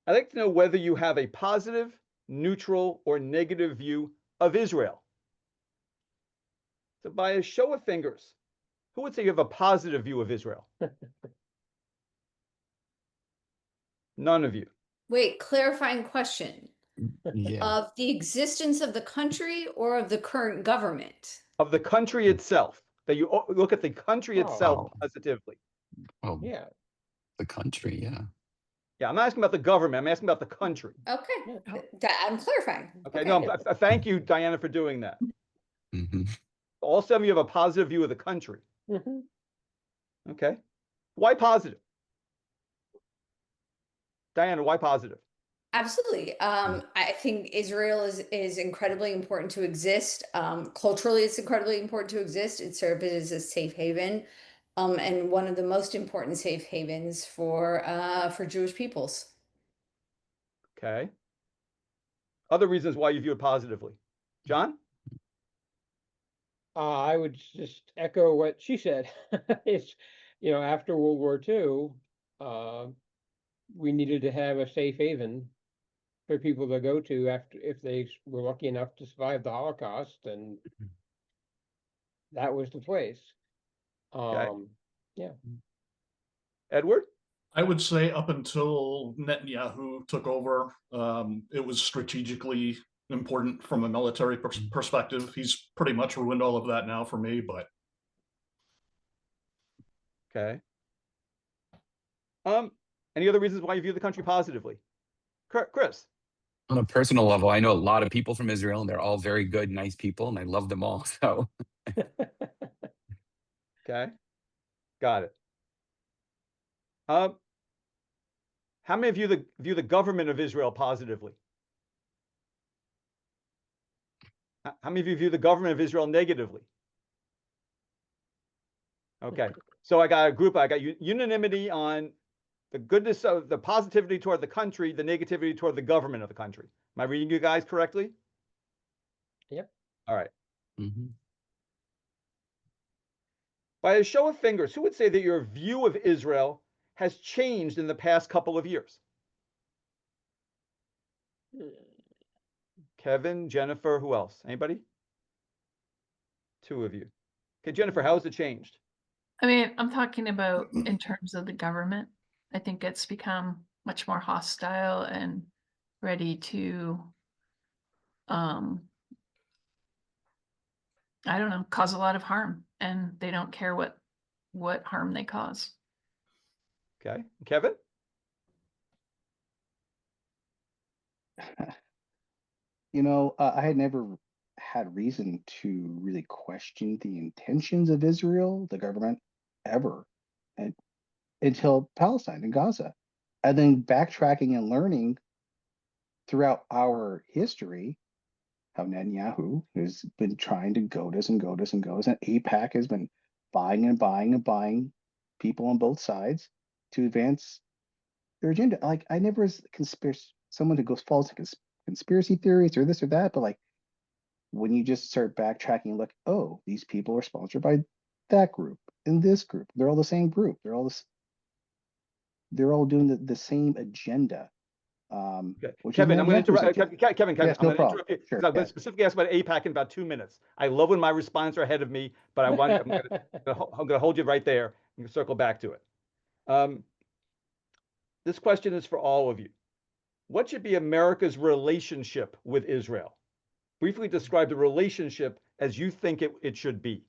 I'd like to know whether you have a positive, neutral, or negative view of Israel. So by a show of fingers, who would say you have a positive view of Israel? None of you. Wait, clarifying question. Yeah. Of the existence of the country or of the current government? Of the country itself, that you look at the country Oh, itself Oh, positively. oh, yeah. the country. Yeah. Yeah, I'm not asking about the government. I'm asking about the country. Okay, Yeah. I'm clarifying. Okay, Okay. no, thank you, Diana, for doing that. Hmm. All seven of you have a positive view of the country. Mhm. Okay. Why positive? Diana, why positive? Absolutely. I think Israel is incredibly important to exist. Culturally, it's incredibly important to exist. It serves as a safe haven, and one of the most important safe havens for Jewish peoples. Okay. Other reasons why you view it positively. John? I would just echo what she said. It's, after World War II, uh, we needed to have a safe haven for people to go to after if they were lucky enough to survive the Holocaust, and that was the place. Okay. Yeah. Edward? I would say up until Netanyahu took over, it was strategically important from a military perspective. He's pretty much ruined all of that now for me, but Okay. Any other reasons why you view the country positively? Chris? On a personal level, I know a lot of people from Israel, and they're all very good, nice people, and I love them all. So, Okay. Got it. Um, how many of you view the government of Israel positively? How many of you view the government of Israel negatively? Okay. So I got unanimity on the goodness of the positivity toward the country, the negativity toward the government of the country. Am I reading you guys correctly? Yep. All right. mhm. By a show of fingers, who would say that your view of Israel has changed in the past couple of years? Kevin, Jennifer, who else? Anybody? Two of you. Okay, Jennifer, how has it changed? I mean, I'm talking about in terms of the government. I think it's become much more hostile and ready to, um, I don't know, cause a lot of harm, and they don't care what harm they cause. Okay, Kevin? I had never had reason to really question the intentions of Israel, the government, ever, and, until Palestine and Gaza. And then backtracking and learning throughout our history how Netanyahu has been trying to goad us and goad us and goad us, and AIPAC has been buying and buying and buying people on both sides to advance their agenda. Like I never was conspiracy someone who goes falls into conspiracy theories or this or that, but like when you just start backtracking and look, oh, these people are sponsored by that group and this group. They're all the same group. They're all doing the same agenda. Okay. Which is Kevin, I'm going to Netanyahu's interrupt. agenda. Kevin, Yes, I'm no going to problem. interrupt you because Sure. I'm going Yeah. to specifically ask about AIPAC in about 2 minutes. I love when my response are ahead of me, but I'm going to hold you right there and circle back to it. Um, this question is for all of you. What should be America's relationship with Israel? Briefly describe the relationship as you think it should be.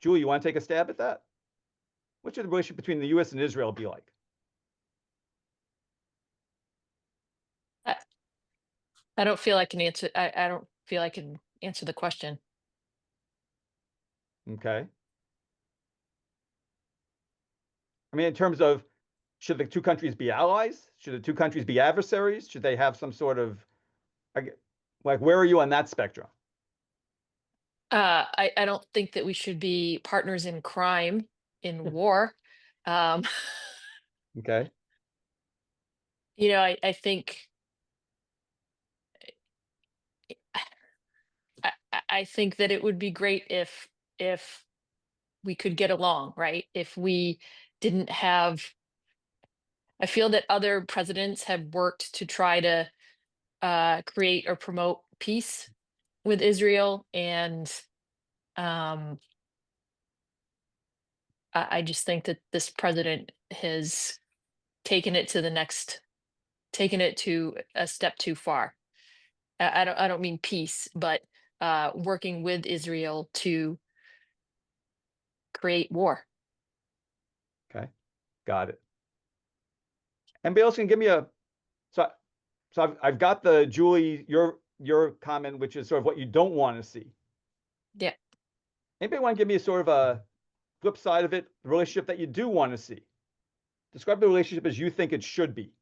Julie, you want to take a stab at that? What should the relationship between the U.S. and Israel be like? I, I don't feel I can answer. I don't feel I can answer the question. Okay. I mean, in terms of should the two countries be allies? Should the two countries be adversaries? Should they have some sort of like where are you on that spectrum? I don't think that we should be partners in crime in war. Um, Okay. I think I think that it would be great if we could get along, right? If we didn't have I feel that other presidents have worked to try to create or promote peace with Israel, and I just think that this president has taken it to a step too far. I don't mean peace, but working with Israel to create war. Okay, got it. Anybody else can give me so I've got the Julie, your comment, which is sort of what you don't want to see. Yeah. Anybody want to give me a sort of a flip side of it, the relationship that you do want to see? Describe the relationship as you think it should be.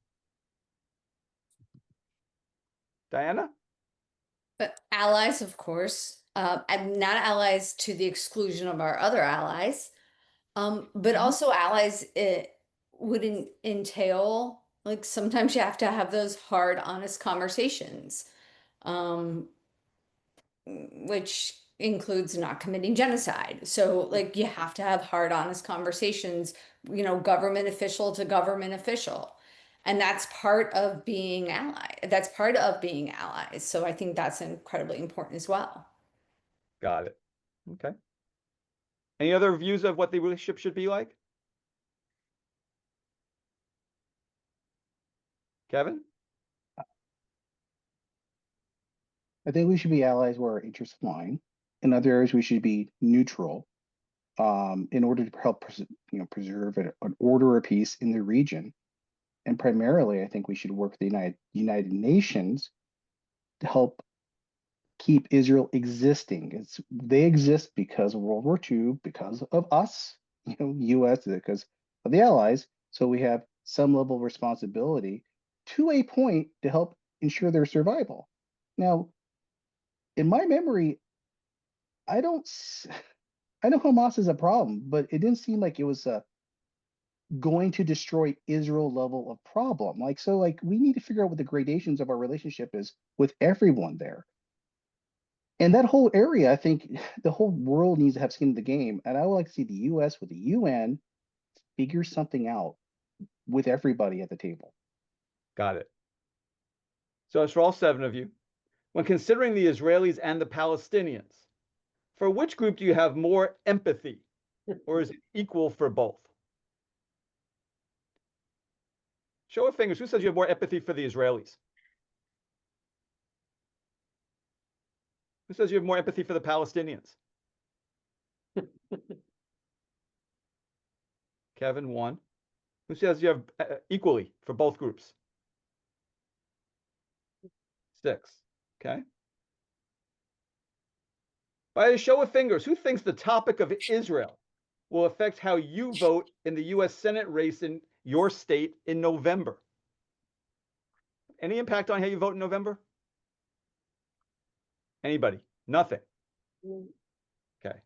Diana? But allies, of course, and not allies to the exclusion of our other allies, but also allies it would entail, like, sometimes you have to have those hard, honest conversations, which includes not committing genocide. So, like, you have to have hard, honest conversations, government official to government official. And that's part of being That's part of being allies. So I think that's incredibly important as well. Got it. Okay. Any other views of what the relationship should be like? Kevin? I think we should be allies where our interests align. In other areas, we should be neutral, in order to help preserve an order or peace in the region. And primarily, I think we should work with the United Nations to help keep Israel existing. They exist because of World War II, because of us, U.S., because of the Allies. So we have some level of responsibility to a point to help ensure their survival. Now, in my memory, I know Hamas is a problem, but it didn't seem like it was going to destroy Israel level of problem. We need to figure out what the gradations of our relationship is with everyone there. And that whole area, I think the whole world needs to have skin in the game. And I would like to see the US with the UN figure something out with everybody at the table. Got it. So it's for all 7 of you. When considering the Israelis and the Palestinians, for which group do you have more empathy, or is it equal for both? Show of fingers. Who says you have more empathy for the Israelis? Who says you have more empathy for the Palestinians? Kevin, 1. Who says you have equally for both groups? 6. Okay. By a show of fingers, who thinks the topic of Israel will affect how you vote in the U.S. Senate race in your state in November? Any impact on how you vote in November? Anybody? Nothing. Okay.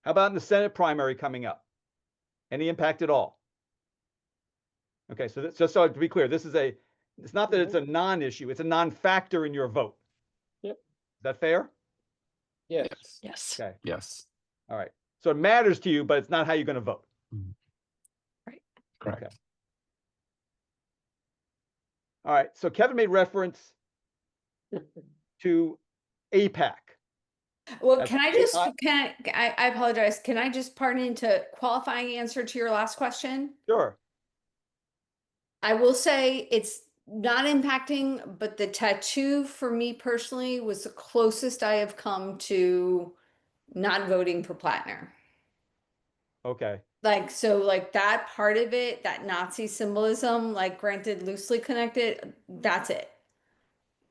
How about in the Senate primary coming up? Any impact at all? Okay, so just so to be clear, it's not that it's a non-issue, it's a non-factor in your vote. Yep. Is that fair? Yes. Yes. Okay. Yes. All right. So it matters to you, but it's not how you're going to vote. Right. Correct. Okay. All right. So Kevin made reference to AIPAC. Well, can I apologize. Can I just part into qualifying answer to your last question? Sure. I will say it's not impacting, but the tattoo for me personally was the closest I have come to not voting for Plattner. Okay. Like that part of it, that Nazi symbolism, like, granted loosely connected, that's it.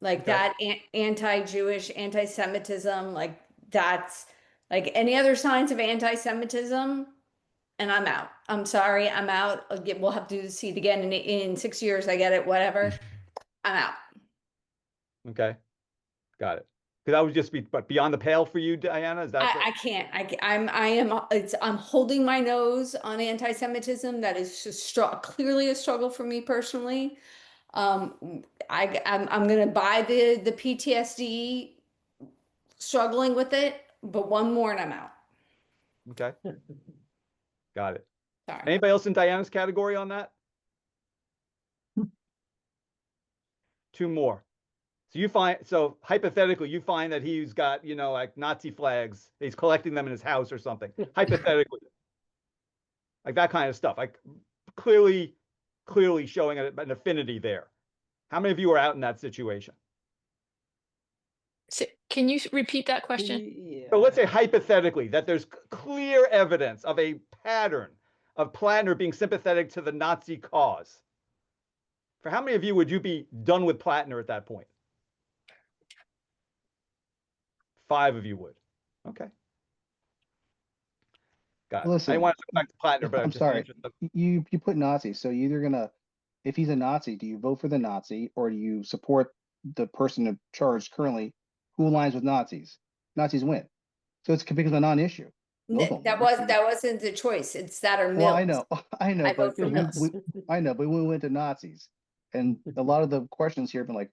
Like Okay. that anti-Jewish, anti-Semitism, like that's like any other signs of anti-Semitism, and I'm out. I'm sorry, I'm out. We'll have to see it again in 6 years. I get it, whatever. I'm out. Okay. Got it. Because that would just be, but beyond the pale for you, Diana? Is that I can't. I'm holding my nose on anti-Semitism. That is just clearly a struggle for me personally. I'm gonna buy the PTSD, struggling with it, but one more and I'm out. okay? Got it. Sorry. Anybody else in Diana's category on that? Two more. So you find, so hypothetically, you find that he's got, you know, like Nazi flags. He's collecting them in his house or something. Hypothetically, like that kind of stuff. Like clearly showing an affinity there. How many of you are out in that situation? Can you repeat that question? Yeah. So let's say hypothetically that there's clear evidence of a pattern of Plattner being sympathetic to the Nazi cause. For how many of you would you be done with Plattner at that point? 5 of you would. Okay. Got it. I Listen, didn't want to come back to Plattner, but I'm just sorry. answered the- You put Nazi, so you're either gonna, if he's a Nazi, do you vote for the Nazi or do you support the person in charge currently who aligns with Nazis? Nazis win. So it's becomes a non-issue. Mills won't That win. wasn't the choice. It's that or Well, I Mills. know, I know, I vote but for Mills. I know, but we went to Nazis. And a lot of the questions here have been like,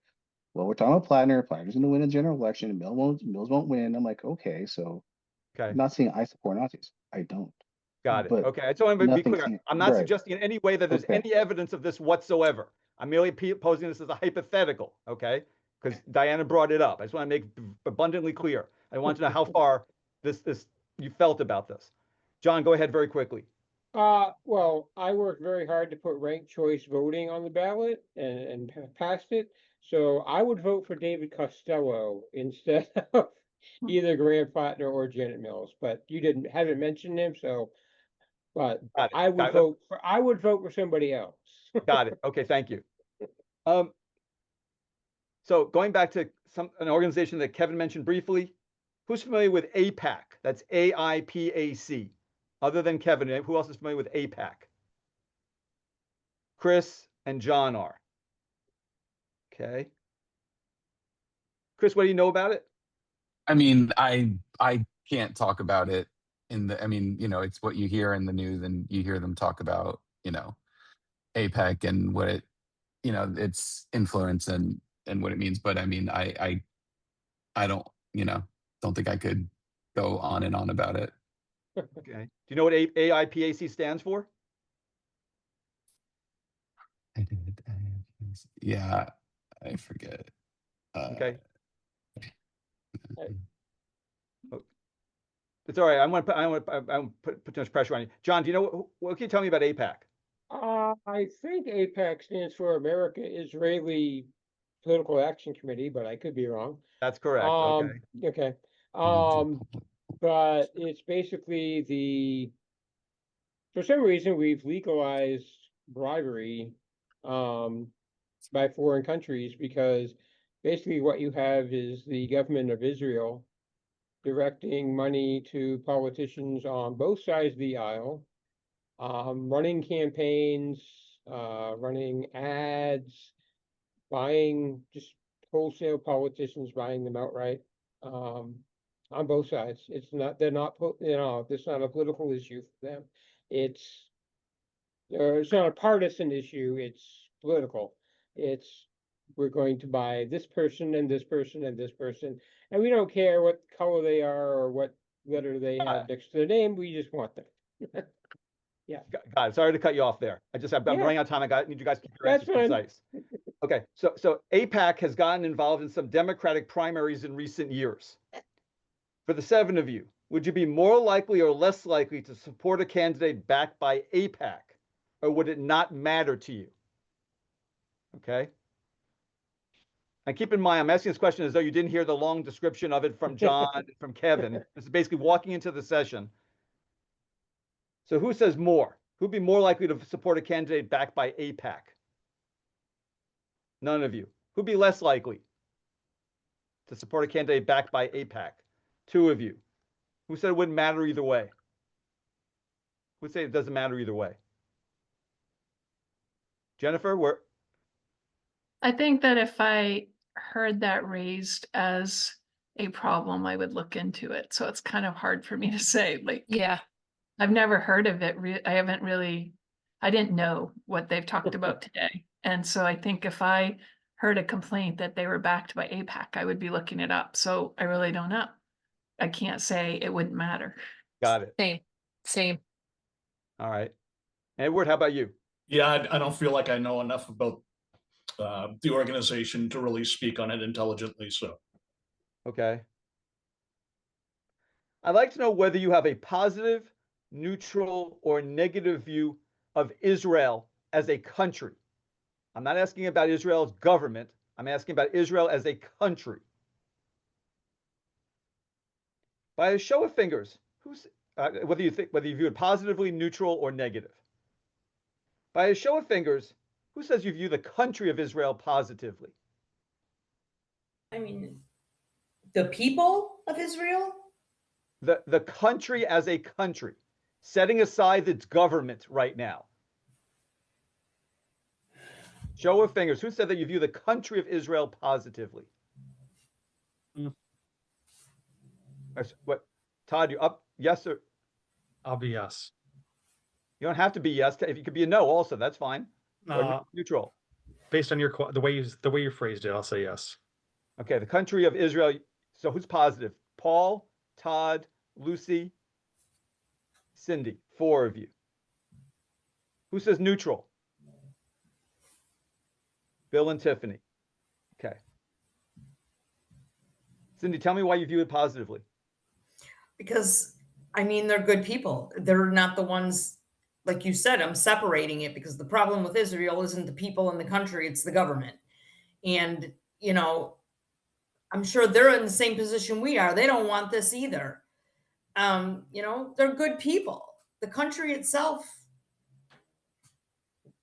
well, we're talking about Plattner. Plattner's gonna win a general election and Mills won't win. I'm like, okay, so Okay, I'm not saying I support Nazis. I don't. got it. but Okay, I just want to be nothing clear. seems- I'm not right. suggesting in any way that there's Okay. any evidence of this whatsoever. I'm merely posing this as a hypothetical, okay? Because Diana brought it up. I just want to make abundantly clear. I want to know how far this you felt about this. John, go ahead very quickly. Well, I worked very hard to put ranked choice voting on the ballot and passed it. So I would vote for David Costello instead of either Graham Plattner or Janet Mills, but you haven't mentioned him, so. But Got it. I would Got it. I would vote for somebody else. Got it. Okay, thank you. So going back to an organization that Kevin mentioned briefly, who's familiar with AIPAC? That's AIPAC. Other than Kevin, who else is familiar with AIPAC? Chris and John are. Okay. Chris, what do you know about it? I mean, I can't talk about it I mean, you know, it's what you hear in the news and you hear them talk about, you know, APEC and what it, you know, its influence and what it means. But I mean, I don't, you know, don't think I could go on and on about it. Okay. Do you know what AIPAC stands for? Yeah, I forget. Okay. It's all right. I want to put too much pressure on you. John, do you know what can you tell me about AIPAC? I think AIPAC stands for America Israeli Political Action Committee, but I could be wrong. That's correct. Okay. Okay. But it's basically for some reason we've legalized bribery by foreign countries because basically what you have is the government of Israel directing money to politicians on both sides of the aisle, running campaigns, running ads, buying just wholesale politicians, buying them outright, on both sides. It's not a political issue for them. It's not a partisan issue. It's political. We're going to buy this person and this person and this person, and we don't care what color they are or what letter they have next to their name. We just want them. Yeah. Got it. Sorry to cut you off there. I'm Yeah. running out of time. Need you guys to keep your That's answers fine. concise. Okay. So AIPAC has gotten involved in some Democratic primaries in recent years. For the 7 of you, would you be more likely or less likely to support a candidate backed by AIPAC, or would it not matter to you? Okay. And keep in mind, I'm asking this question as though you didn't hear the long description of it from John and from Kevin. This is basically walking into the session. So who says more? Who'd be more likely to support a candidate backed by AIPAC? None of you. Who'd be less likely to support a candidate backed by AIPAC? 2 of you. Who said it wouldn't matter either way? Who'd say it doesn't matter either way? Jennifer, where? I think that if I heard that raised as a problem, I would look into it. So it's kind of hard for me to say, like, Yeah. I've never heard of it. I didn't know what they've talked about today. And so I think if I heard a complaint that they were backed by AIPAC, I would be looking it up. So I really don't know. I can't say it wouldn't matter. Got it. Same. All right. Edward, how about you? Yeah, I don't feel like I know enough about the organization to really speak on it intelligently. So Okay. I'd like to know whether you have a positive, neutral, or negative view of Israel as a country. I'm not asking about Israel's government. I'm asking about Israel as a country. By a show of fingers, whether you view it positively, neutral, or negative. By a show of fingers, who says you view the country of Israel positively? I mean, the people of Israel? The country as a country, setting aside its government right now. Show of fingers. Who said that you view the country of Israel positively? What, Todd? You up? Yes or? I'll be yes. You don't have to be yes. If you could be a no, also that's fine. Or neutral. Based on the way you phrased it, I'll say yes. Okay, the country of Israel. So who's positive? Paul, Todd, Lucy, Cindy. 4 of you. Who says neutral? Bill and Tiffany. Okay. Cindy, tell me why you view it positively. Because, I mean, they're good people. They're not the ones, like you said, I'm separating it because the problem with Israel isn't the people in the country, it's the government. And, you know, I'm sure they're in the same position we are. They don't want this either. You know, they're good people. The country itself,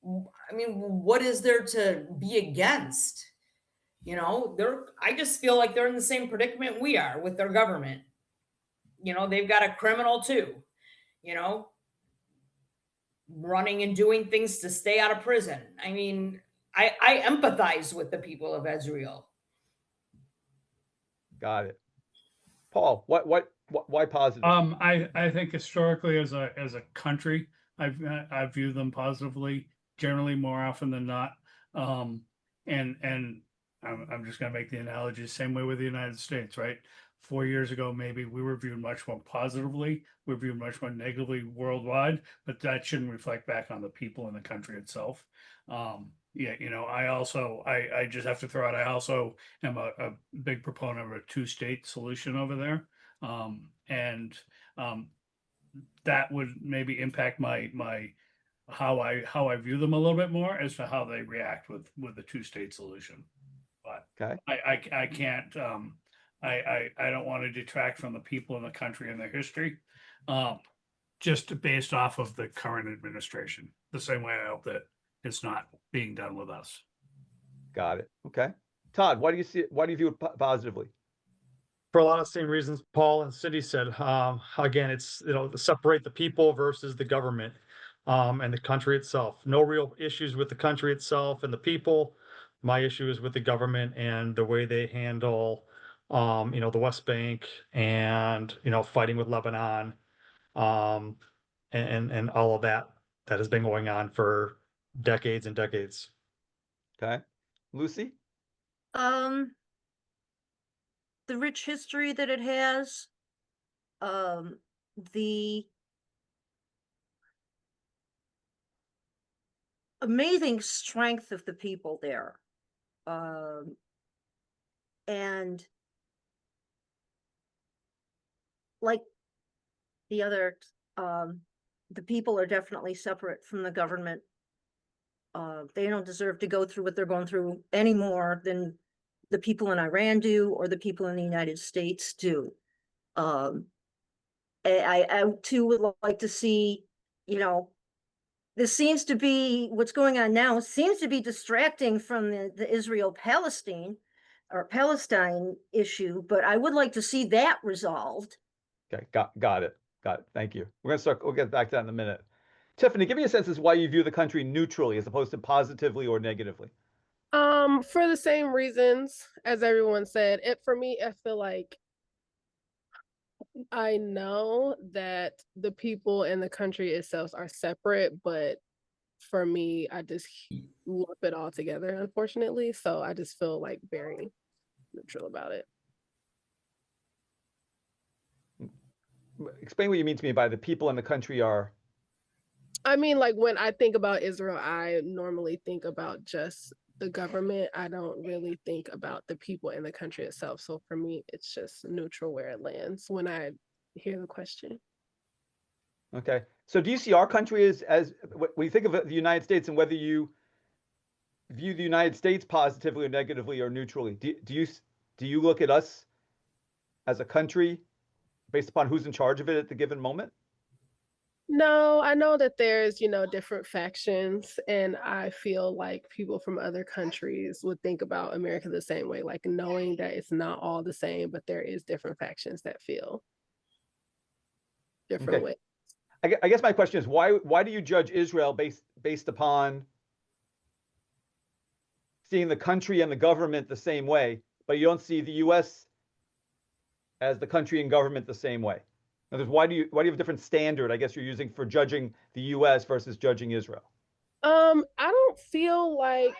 I mean, what is there to be against? You know, I just feel like they're in the same predicament we are with their government. You know, they've got a criminal too, you know, running and doing things to stay out of prison. I mean, I empathize with the people of Israel. Got it. Paul, why positive? I think historically as a country, I view them positively, generally more often than not. And I'm just going to make the analogy same way with the United States, right? 4 years ago, maybe we were viewed much more positively. We're viewed much more negatively worldwide, but that shouldn't reflect back on the people in the country itself. Yeah, you know, I just have to throw out, I also am a big proponent of a 2-state solution over there. That would maybe impact my how I view them a little bit more as to how they react with the 2-state solution. But okay. I can't I don't want to detract from the people in the country and their history, just based off of the current administration. The same way I hope that it's not being done with us. Got it. Okay. Todd, why do you view it positively? For a lot of the same reasons Paul and Cindy said. Again, it's, you know, to separate the people versus the government, and the country itself. No real issues with the country itself and the people. My issue is with the government and the way they handle, you know, the West Bank and, you know, fighting with Lebanon, and all of that has been going on for decades and decades. Okay. Lucy? The rich history that it has, the amazing strength of the people there, and like the other, the people are definitely separate from the government. They don't deserve to go through what they're going through any more than the people in Iran do or the people in the United States do. I too would like to see, you know, this seems to be what's going on now seems to be distracting from the Israel-Palestine or Palestine issue, but I would like to see that resolved. Okay, got it. Thank you. We'll get back to that in a minute. Tiffany, give me a sense as why you view the country neutrally as opposed to positively or negatively. For the same reasons as everyone said. For me, I feel like I know that the people and the country itself are separate, but for me, I just lump it all together, unfortunately. So I just feel like very neutral about it. Explain what you mean to me by the people and the country are. I mean, like when I think about Israel, I normally think about just the government, I don't really think about the people in the country itself. So for me, it's just neutral where it lands when I hear the question. Okay. So do you see our country as when you think of the United States and whether you view the United States positively or negatively or neutrally, do you look at us as a country based upon who's in charge of it at the given moment? No, I know that there's, different factions, and I feel like people from other countries would think about America the same way, like knowing that it's not all the same, but there is different factions that feel different Okay. ways. I guess my question is why do you judge Israel based upon seeing the country and the government the same way, but you don't see the U.S. as the country and government the same way? In other words, why do you have a different standard, I guess, you're using for judging the U.S. versus judging Israel? I don't feel like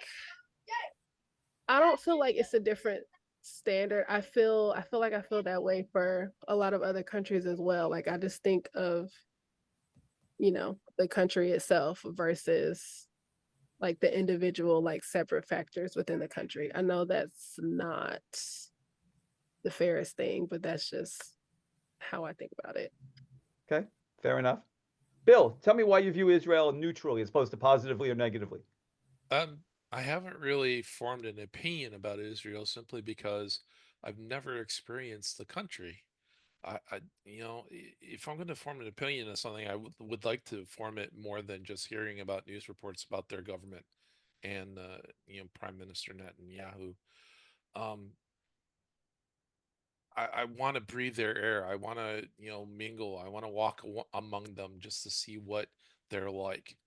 it's a different standard. I feel like I feel that way for a lot of other countries as well. Like I just think of, the country itself versus like the individual, like separate factors within the country. I know that's not the fairest thing, but that's just how I think about it. Okay, fair enough. Bill, tell me why you view Israel neutrally as opposed to positively or negatively. I haven't really formed an opinion about Israel simply because I've never experienced the country. If I'm going to form an opinion of something, I would like to form it more than just hearing about news reports about their government and Prime Minister Netanyahu. I want to breathe their air. I want to mingle. I want to walk among them just to see what they're like.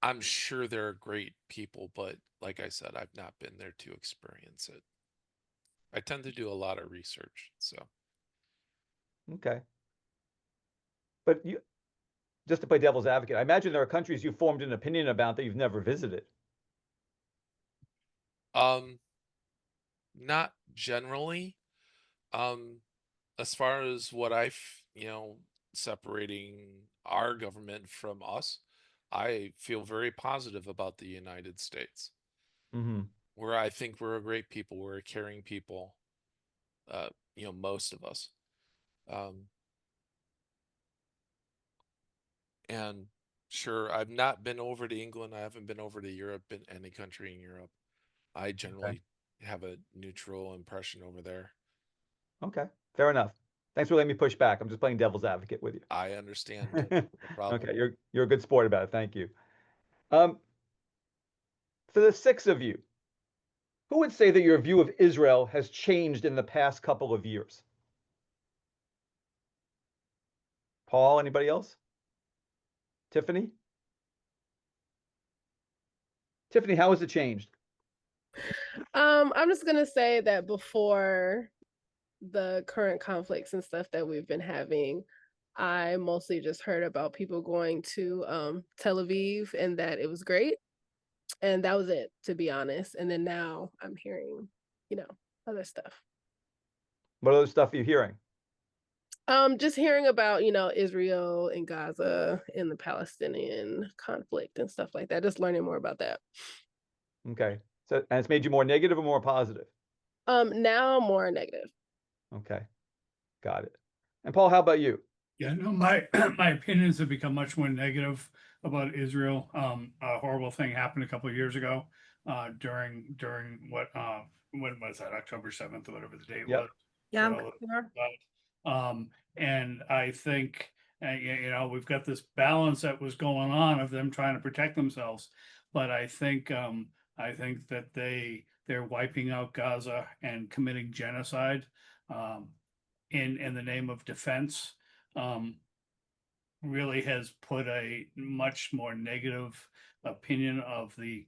I'm sure they're great people, but like I said, I've not been there to experience it. I tend to do a lot of research, so. Okay. But just to play devil's advocate, I imagine there are countries you formed an opinion about that you've never visited. Not generally. As far as what separating our government from us, I feel very positive about the United States. Mm-hmm. Where I think we're a great people, we're a caring people. Most of us. And sure, I've not been over to England. I haven't been over to Europe, in any country in Europe. I generally have a neutral impression over there. Okay, fair enough. Thanks for letting me push back. I'm just playing devil's advocate with you. I understand. No problem. Okay, you're a good sport about it. Thank you. For the six of you, who would say that your view of Israel has changed in the past couple of years? Paul, anybody else? Tiffany? Tiffany, how has it changed? I'm just gonna say that before the current conflicts and stuff that we've been having, I mostly just heard about people going to Tel Aviv and that it was great. And that was it, to be honest. And then now I'm hearing, other stuff. What other stuff are you hearing? Just hearing about, Israel and Gaza and the Palestinian conflict and stuff like that. Just learning more about that. Okay. So, and it's made you more negative or more positive? Now more negative. Okay. Got it. And Paul, how about you? Yeah, no, my opinions have become much more negative about Israel. A horrible thing happened a couple of years ago, during what when was that, October 7th or whatever the date was. Yeah. And I think we've got this balance that was going on of them trying to protect themselves, but I think that they're wiping out Gaza and committing genocide in the name of defense. Really has put a much more negative opinion of the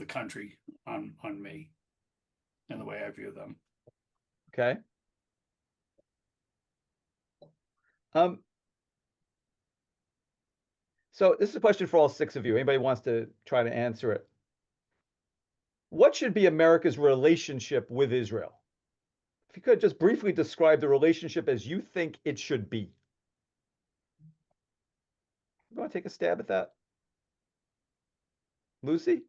country on me and the way I view them. Okay. So this is a question for all six of you. Anybody wants to try to answer it? What should be America's relationship with Israel? If you could just briefly describe the relationship as you think it should be. You want to take a stab at that? Lucy?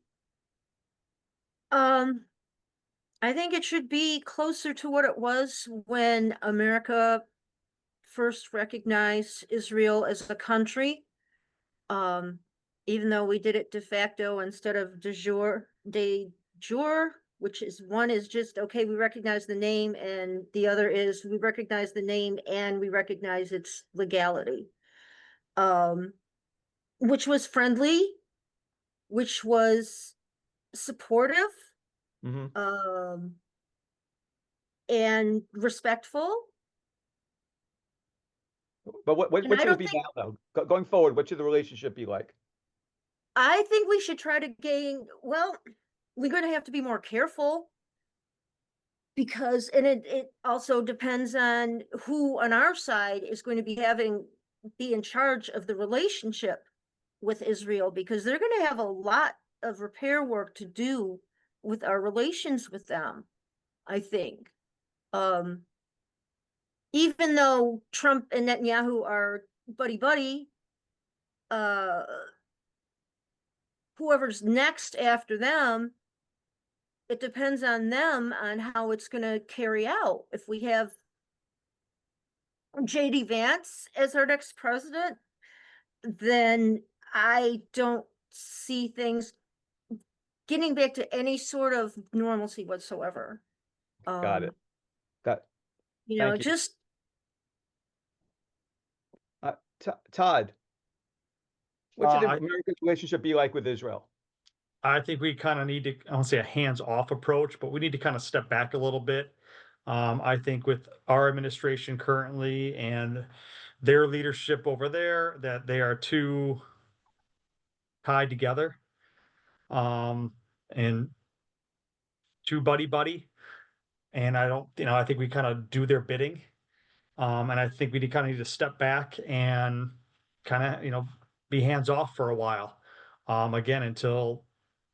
I think it should be closer to what it was when America first recognized Israel as a country. Even though we did it de facto instead of de jure, which is one is just, okay, we recognize the name, and the other is we recognize the name and we recognize its legality. Which was friendly, which was supportive, Mm-hmm. and respectful. But what And I should it don't be think, now, though? Going forward, what should the relationship be like? I think we should try to gain, well, we're going to have to be more careful because, and it also depends on who on our side is going to be in charge of the relationship with Israel, because they're going to have a lot of repair work to do with our relations with them, I think. Even though Trump and Netanyahu are buddy-buddy, whoever's next after them, it depends on them on how it's going to carry out. If we have JD Vance as our next president, then I don't see things getting back to any sort of normalcy whatsoever. Got it. Thank you. Just Todd, what should I- America's relationship be like with Israel? I think we kind of need to, I don't say a hands-off approach, but we need to kind of step back a little bit. I think with our administration currently and their leadership over there, that they are too tied together, and too buddy-buddy. And I don't, I think we kind of do their bidding. And I think we kind of need to step back and kind of, be hands-off for a while. Again, until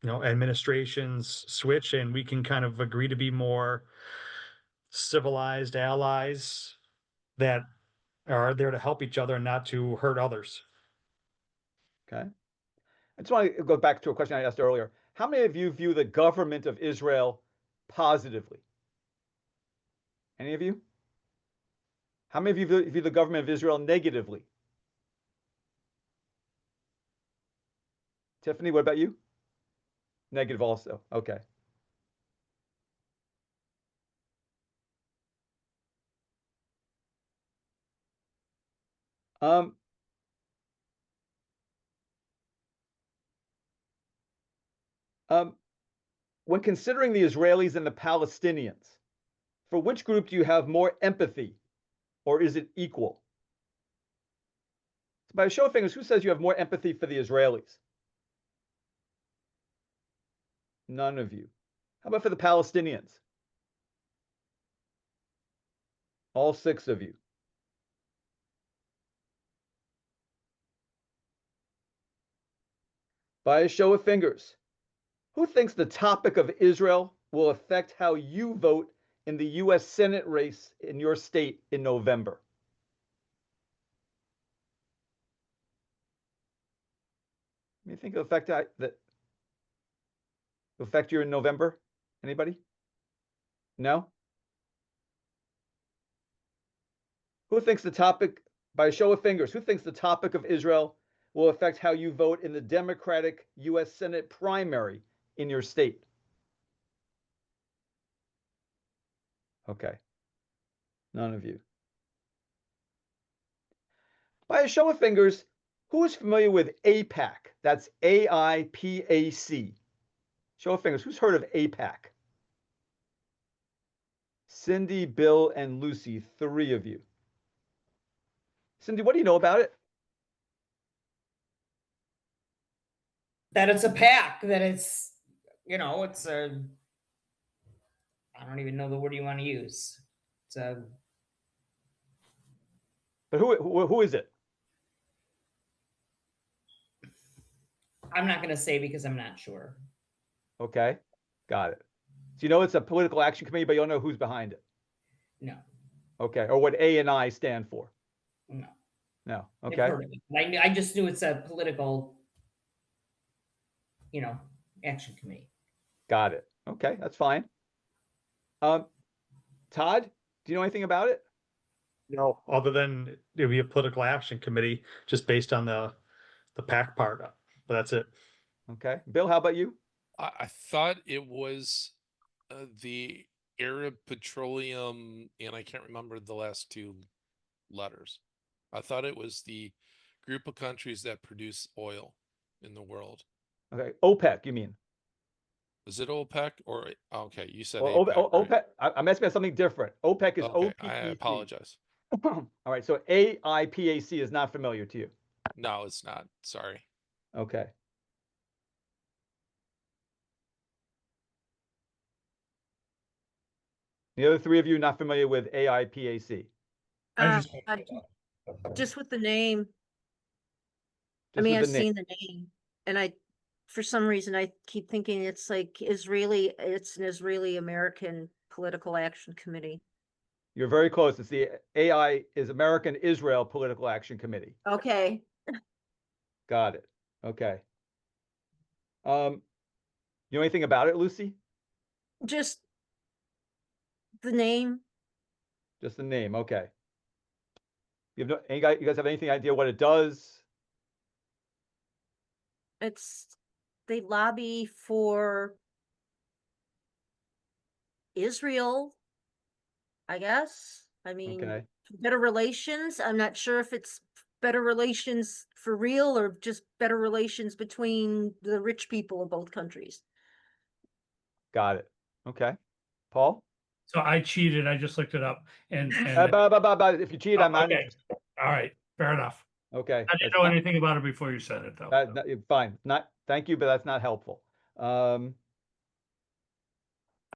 administrations switch and we can kind of agree to be more civilized allies that are there to help each other and not to hurt others. Okay. I just want to go back to a question I asked earlier. How many of you view the government of Israel positively? Any of you? How many of you view the government of Israel negatively? Tiffany, what about you? Negative also. Okay. When considering the Israelis and the Palestinians, for which group do you have more empathy, or is it equal? So by a show of fingers, who says you have more empathy for the Israelis? None of you. How about for the Palestinians? All 6 of you. By a show of fingers, who thinks the topic of Israel will affect how you vote in the U.S. Senate race in your state in November? You think it'll affect you in November? Anybody? No? Who thinks the topic, by a show of fingers, who thinks the topic of Israel will affect how you vote in the Democratic U.S. Senate primary in your state? Okay. None of you. By a show of fingers, who is familiar with AIPAC? That's AIPAC. Show of fingers. Who's heard of AIPAC? Cindy, Bill, and Lucy, 3 of you. Cindy, what do you know about it? That it's a pack, that it's, it's a, I don't even know the word you want to use. It's a. But who is it? I'm not going to say because I'm not sure. Okay, got it. So you know it's a political action committee, but you don't know who's behind it? No. Okay, or what A and I stand for? No. No, I've okay. heard of it. I just knew it's a political, action committee. Got it. Okay, that's fine. Todd, do you know anything about it? No, other than it'd be a political action committee just based on the PAC part, but that's it. Okay. Bill, how about you? I thought it was the Arab Petroleum, and I can't remember the last two letters. I thought it was the group of countries that produce oil in the world. Okay, OPEC, you mean? Is it OPEC or okay? You said Well, APEC. right? OPEC, I'm asking about something different. OPEC is Okay, OPEC. I apologize. All right, so AIPAC is not familiar to you. No, it's not. Sorry. Okay. The other three of you not familiar with AIPAC? I just, Just with the name. I Just mean, with I've the name. seen the name and for some reason, I keep thinking it's like it's an Israeli American Political Action Committee. You're very close. It's the AI is American Israel Political Action Committee. Okay. Got it. Okay. You know anything about it, Lucy? Just the name. Just the name. Okay. You guys have anything idea what it does? They lobby for Israel, I guess. I mean, Okay. better relations. I'm not sure if it's better relations for real or just better relations between the rich people of both countries. Got it. Okay. Paul? so I cheated. I just looked it up and, If you cheat, I'm not okay. interested. All right, fair enough. Okay. I didn't that's know not- anything about it before you said it though. Fine. Thank you, but that's not helpful.